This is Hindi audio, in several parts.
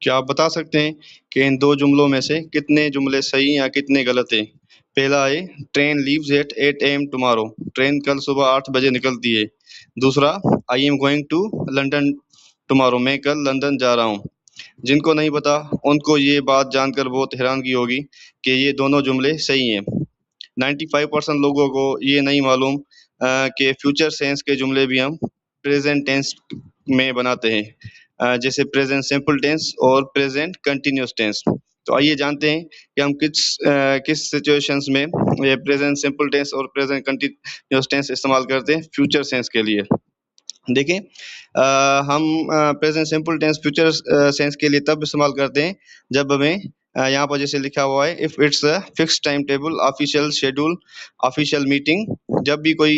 क्या आप बता सकते हैं कि इन दो जुमलों में से कितने जुमले सही या कितने गलत हैं? पहला है, train leaves at 8 AM tomorrow. Train कल सुबह 8 बजे निकलती है। दूसरा, I am going to London tomorrow. मैं कल लंदन जा रहा हूँ। जिनको नहीं पता उनको ये बात जानकर बहुत हैरानगी होगी कि ये दोनों जुमले सही हैं। 95% लोगों को ये नहीं मालूम कि फ्यूचर सेंस के जुमले भी हम प्रेजेंट टेंस में बनाते हैं, जैसे प्रेजेंट सिंपल टेंस और प्रेजेंट कंटिन्यूअस टेंस। तो आइए जानते हैं कि हम किस सिचुएशंस में ये प्रेजेंट सिंपल टेंस और प्रेजेंट कंटिन्यूअस टेंस इस्तेमाल करते हैं फ्यूचर सेंस के लिए। देखिए, हम present simple tense future sense के लिए तब इस्तेमाल करते हैं जब हमें यहाँ पर जैसे लिखा हुआ है, if it's a fix time table, official schedule, official meeting. जब भी कोई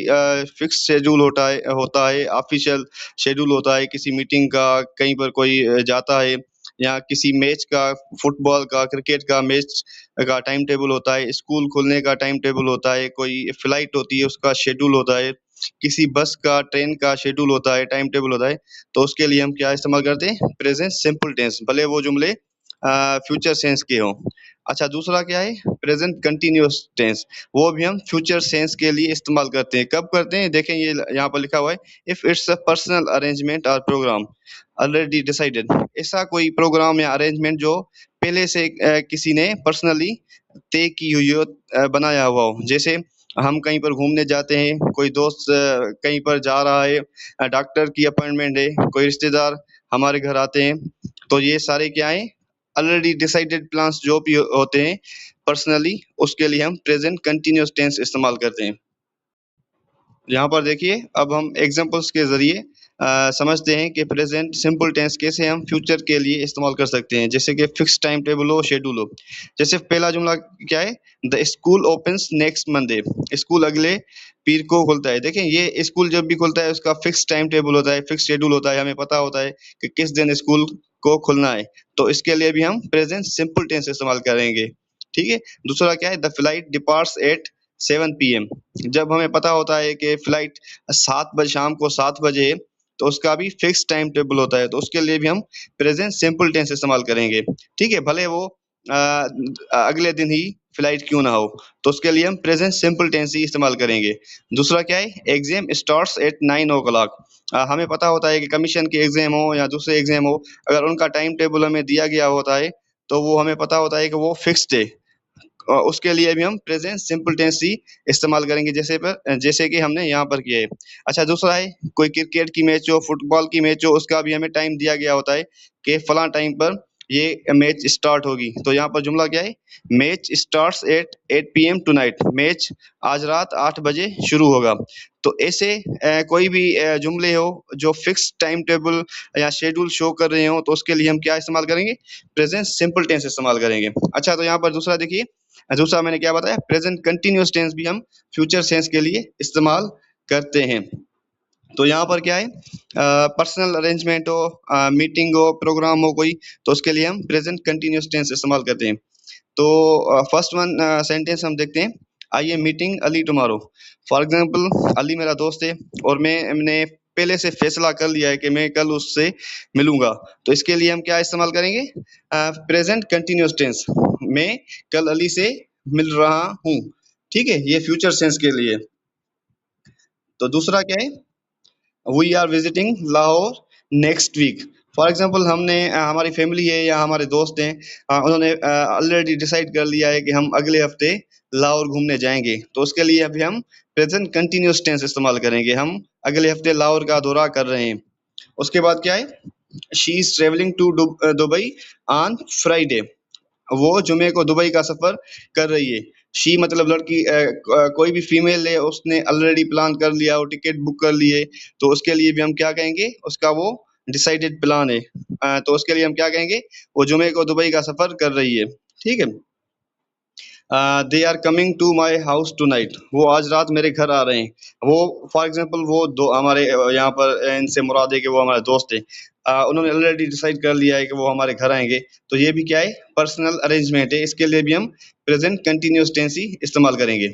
फिक्स शेड्यूल होता है, ऑफिशियल शेड्यूल होता है किसी मीटिंग का, कहीं पर कोई जाता है, या किसी मैच का, फुटबॉल का, क्रिकेट का मैच का टाइम टेबल होता है, स्कूल खुलने का टाइम टेबल होता है, कोई फ्लाइट होती है उसका शेड्यूल होता है, किसी बस का, ट्रेन का शेड्यूल होता है, टाइम टेबल होता है, तो उसके लिए हम क्या इस्तेमाल करते हैं? प्रेजेंट सिंपल टेंस, भले वो जुमले फ्यूचर सेंस के हों। अच्छा, दूसरा क्या है? Present continuous tense. वो भी हम फ्यूचर सेंस के लिए इस्तेमाल करते हैं। कब करते हैं? देखें, ये यहाँ पर लिखा हुआ है, if it's a personal arrangement और प्रोग्राम ऑलरेडी डिसाइडेड। ऐसा कोई प्रोग्राम या अरेंजमेंट जो पहले से किसी ने पर्सनली तय की हुई हो, बनाया हुआ हो। जैसे हम कहीं पर घूमने जाते हैं, कोई दोस्त कहीं पर जा रहा है, डॉक्टर की अपॉइंटमेंट है, कोई रिश्तेदार हमारे घर आते हैं, तो ये सारे क्या हैं? ऑलरेडी डिसाइडेड प्लान्स जो भी होते हैं पर्सनली, उसके लिए हम प्रेजेंट कंटिन्यूअस टेंस इस्तेमाल करते हैं। यहाँ पर देखिए, अब हम एग्जांपल्स के ज़रिए समझते हैं कि प्रेजेंट सिंपल टेंस कैसे हम फ्यूचर के लिए इस्तेमाल कर सकते हैं, जैसे कि फिक्स टाइम टेबल हो, शेड्यूल हो। जैसे पहला जुमला क्या है? The school opens next Monday. School अगले पीर को खुलता है। देखें, ये स्कूल जब भी खुलता है उसका फिक्स टाइम टेबल होता है, फिक्स शेड्यूल होता है, हमें पता होता है कि किस दिन स्कूल को खुलना है। तो इसके लिए भी हम प्रेजेंट सिंपल टेंस इस्तेमाल करेंगे। ठीक है? दूसरा क्या है? The flight departs at 7 PM। जब हमें पता होता है कि फ्लाइट 7 बजे, शाम को 7 बजे है, तो उसका भी फिक्स टाइम टेबल होता है, तो उसके लिए भी हम प्रेजेंट सिंपल टेंस इस्तेमाल करेंगे। ठीक है? भले वो अगले दिन ही फ्लाइट क्यों ना हो, तो उसके लिए हम प्रेजेंट सिंपल टेंस ही इस्तेमाल करेंगे। दूसरा क्या है? Exam starts at 9 o'clock. हमें पता होता है कि कमीशन के एग्जाम हो या दूसरे एग्जाम हो, अगर उनका टाइम टेबल हमें दिया गया होता है, तो वो हमें पता होता है कि वो फिक्स्ड है। उसके लिए भी हम प्रेजेंट सिंपल टेंस ही इस्तेमाल करेंगे, जैसे कि हमने यहाँ पर किया है। अच्छा, दूसरा है, कोई क्रिकेट की मैच हो, फुटबॉल की मैच हो, उसका भी हमें टाइम दिया गया होता है कि फलां टाइम पर ये मैच स्टार्ट होगी। तो यहाँ पर जुमला क्या है? Match starts at 8 PM tonight. Match आज रात 8 बजे शुरू होगा। तो ऐसे कोई भी जुमले हो जो फिक्स टाइम टेबल या शेड्यूल शो कर रहे हो, तो उसके लिए हम क्या इस्तेमाल करेंगे? प्रेजेंट सिंपल टेंस इस्तेमाल करेंगे। अच्छा, तो यहाँ पर दूसरा देखिए, दूसरा मैंने क्या बताया? प्रेजेंट कंटिन्यूअस टेंस भी हम फ्यूचर सेंस के लिए इस्तेमाल करते हैं। तो यहाँ पर क्या है? पर्सनल अरेंजमेंट हो, मीटिंग हो, प्रोग्राम हो कोई, तो उसके लिए हम प्रेजेंट कंटिन्यूअस टेंस इस्तेमाल करते हैं। तो फर्स्ट वन सेंटेंस हम देखते हैं, आई am meeting Ali tomorrow. For example, Ali मेरा दोस्त है और मैंने पहले से फैसला कर लिया है कि मैं कल उससे मिलूंगा। तो इसके लिए हम क्या इस्तेमाल करेंगे? Present continuous tense. मैं कल अली से मिल रहा हूँ। ठीक है? ये फ्यूचर सेंस के लिए। तो दूसरा क्या है? We are visiting Lahore next week. For example, हमारी फैमिली है या हमारे दोस्त हैं, उन्होंने ऑलरेडी डिसाइड कर लिया है कि हम अगले हफ्ते लाहौर घूमने जाएंगे। तो उसके लिए अभी हम प्रेजेंट कंटिन्यूअस टेंस इस्तेमाल करेंगे, हम अगले हफ्ते लाहौर का दौरा कर रहे हैं। उसके बाद क्या है? She is travelling to Dubai on Friday. वो जुमे को दुबई का सफर कर रही है। शी मतलब लड़की, कोई भी फीमेल है, उसने ऑलरेडी प्लान कर लिया हो, टिकट बुक कर ली है, तो उसके लिए भी हम क्या कहेंगे? उसका वो डिसाइडेड प्लान है। तो उसके लिए हम क्या कहेंगे? वो जुमे को दुबई का सफर कर रही है। ठीक है? They are coming to my house tonight. वो आज रात मेरे घर आ रहे हैं। वो फॉर एग्जाम्पल, वो दो हमारे यहाँ पर इनसे मुराद है कि वो हमारे दोस्त हैं। उन्होंने ऑलरेडी डिसाइड कर लिया है कि वो हमारे घर आएंगे। तो ये भी क्या है? पर्सनल अरेंजमेंट है। इसके लिए भी हम प्रेजेंट कंटिन्यूअस टेंस ही इस्तेमाल करेंगे।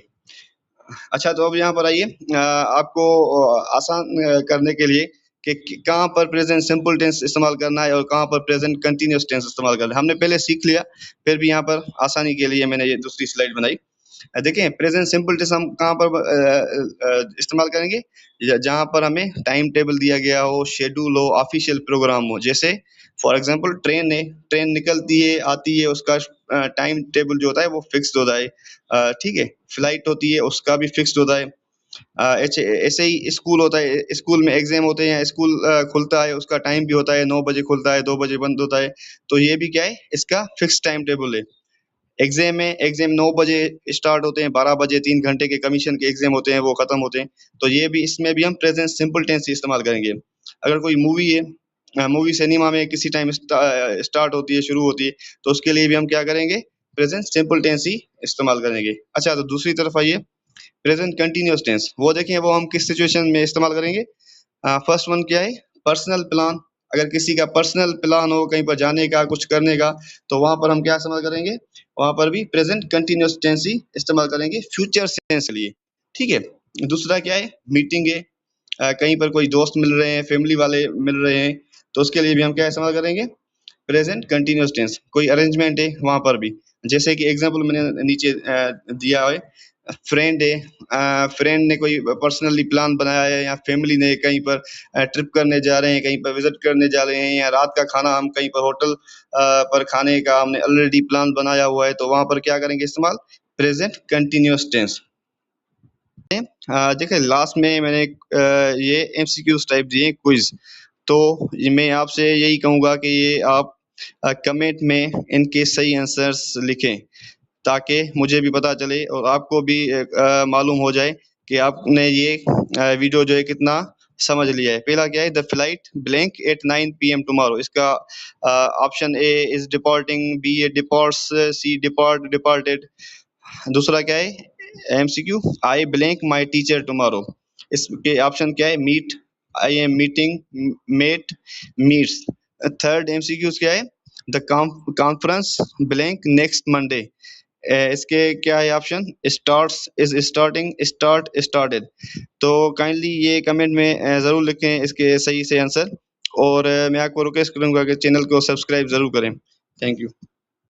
अच्छा, तो अब यहाँ पर आइए, आपको आसान करने के लिए कि कहाँ पर प्रेजेंट सिंपल टेंस इस्तेमाल करना है और कहाँ पर प्रेजेंट कंटिन्यूअस टेंस इस्तेमाल करना है। हमने पहले सीख लिया, फिर भी यहाँ पर आसानी के लिए मैंने ये दूसरी स्लाइड बनाई। देखें प्रेजेंट सिंपल टेंस हम कहाँ पर इस्तेमाल करेंगे, जहाँ पर हमें टाइम टेबल दिया गया हो, शेड्यूल हो, ऑफिशियल प्रोग्राम हो। जैसे फॉर एग्जांपल ट्रेन निकलती है, आती है, उसका टाइम टेबल जो होता है वो फिक्स्ड होता है। ठीक है, फ्लाइट होती है, उसका भी फिक्स्ड होता है। ऐसे ऐसे ही स्कूल होता है, स्कूल में एग्जाम होते हैं, स्कूल खुलता है, उसका टाइम भी होता है, 9 बजे खुलता है, 2 बजे बंद होता है। तो ये भी क्या है, इसका फिक्स टाइम टेबल है। एग्जाम 9 बजे स्टार्ट होते हैं, 12 बजे 3 घंटे के कमीशन के एग्जाम होते हैं, वो खत्म होते हैं। तो ये भी, इसमें भी हम प्रेजेंट सिंपल टेंस ही इस्तेमाल करेंगे। अगर कोई मूवी है, मूवी सिनेमा में किसी टाइम स्टार्ट होती है, शुरू होती है, तो उसके लिए भी हम क्या करेंगे, प्रेजेंट सिंपल टेंस ही इस्तेमाल करेंगे। अच्छा, तो दूसरी तरफ आइए, प्रेजेंट कंटिन्यूअस टेंस, वो देखें वो हम किस सिचुएशन में इस्तेमाल करेंगे। फर्स्ट वन क्या है, पर्सनल प्लान। अगर किसी का पर्सनल प्लान हो कहीं पर जाने का, कुछ करने का, तो वहां पर हम क्या इस्तेमाल करेंगे, वहां पर भी प्रेजेंट कंटिन्यूअस टेंस ही इस्तेमाल करेंगे फ्यूचर सेंस के लिए। ठीक है। दूसरा क्या है, मीटिंग है, कहीं पर कोई दोस्त मिल रहे हैं, फैमिली वाले मिल रहे हैं, तो उसके लिए भी हम क्या इस्तेमाल करेंगे, प्रेजेंट कंटिन्यूअस टेंस। कोई अरेंजमेंट है वहां पर भी, जैसे कि एग्जांपल मैंने नीचे दिया है, फ्रेंड है, फ्रेंड ने कोई पर्सनली प्लान बनाया है, या फैमिली ने कहीं पर ट्रिप करने जा रहे हैं, कहीं पर विजिट करने जा रहे हैं, या रात का खाना हम कहीं पर होटल पर खाने का हमने ऑलरेडी प्लान बनाया हुआ है, तो वहां पर क्या करेंगे इस्तेमाल, प्रेजेंट कंटिन्यूअस टेंस। देखिए लास्ट में मैंने ये एमसीक्यूज टाइप दिए क्विज, तो मैं आपसे यही कहूंगा कि ये आप कमेंट में इनके सही आंसर्स लिखें, ताकि मुझे भी पता चले और आपको भी मालूम हो जाए कि आपने ये वीडियो जो है कितना समझ लिया है। पहला क्या है, the flight blank at 9 PM tomorrow, इसका option A is departing, B a departs, C departed. दूसरा क्या है, MCQ, I blank my teacher tomorrow, इसके ऑप्शन क्या है, meet, I am meeting, met, meets. Third MCQ क्या है, the conference blank next Monday, इसके क्या है option, starts, is starting, start, started. तो काइंडली ये कमेंट में ज़रूर लिखें इसके सही से आंसर, और मैं आपको रिक्वेस्ट करूंगा कि चैनल को सब्सक्राइब ज़रूर करें। Thank you.